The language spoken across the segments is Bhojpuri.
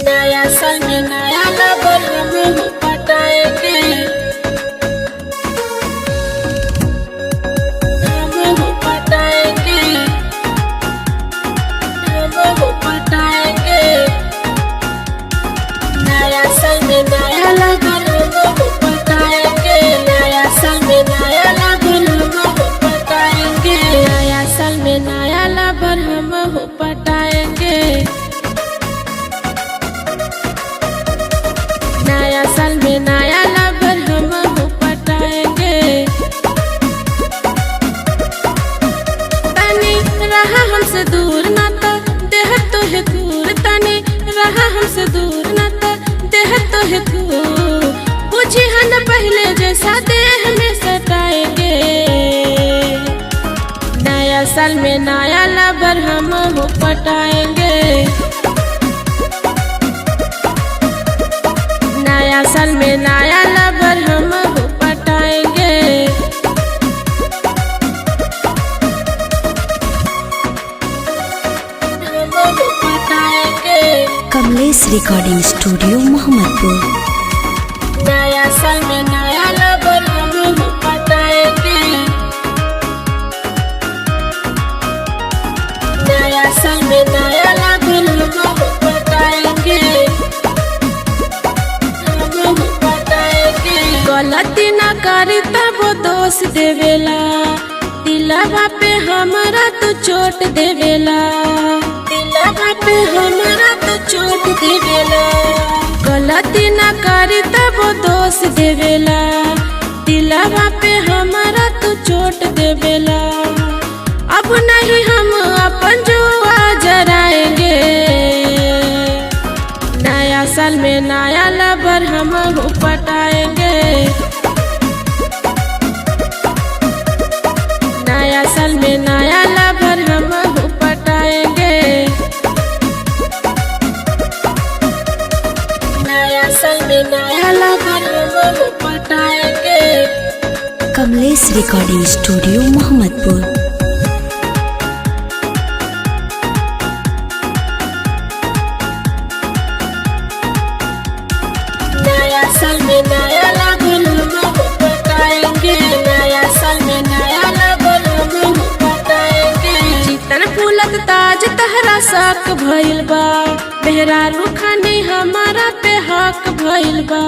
नया साल में नया लवर हम पटाएंगे, हम पटाएंगे, हम पटाएंगे। नया साल में नया लवर हम पटाएंगे, नया साल में नया लवर हम पटाएंगे, नया साल में नया लवर हम पटाएंगे। नया साल में नया लवर हम पटाएंगे। तनी रहा हमसे दूर ना तो देह तो है दूर, तनी रहा हमसे दूर ना तो देह तो है दूर। बुझी हन पहले जैसा देह में सताएंगे। नया साल में नया लवर हम पटाएंगे, नया साल में नया लवर हम पटाएंगे। हम पटाएंगे। Kamlesh recording studio Mohammadpur. नया साल में नया लवर हम पटाएंगे, नया साल में नया लवर हम पटाएंगे, हम पटाएंगे। गलती ना करी तब दोष देवेला, दिलवा पे हमरा तो चोट देवेला, दिलवा पे हमरा तो चोट देवेला। गलती ना करी तब दोष देवेला, दिलवा पे हमरा तो चोट देवेला। अब नहीं हम अपन जुआ जराएंगे। नया साल में नया लवर हम पटाएंगे, नया साल में नया लवर हम पटाएंगे, नया साल में नया लवर हम पटाएंगे। Kamlesh recording studio Mohammadpur. नया साल में नया लवर हम पटाएंगे, नया साल में नया लवर हम पटाएंगे। जीतन फूलत ताज तहरा शक भइल बा, मेहरारू खानी हमारा पे हक भइल बा,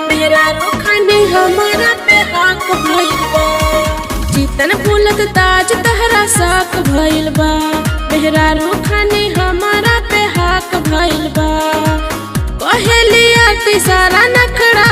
मेहरारू खानी हमारा पे हक भइल बा। जीतन फूलत ताज तहरा शक भइल बा, मेहरारू खानी हमारा पे हक भइल बा। कहेलिया सारा नखड़ा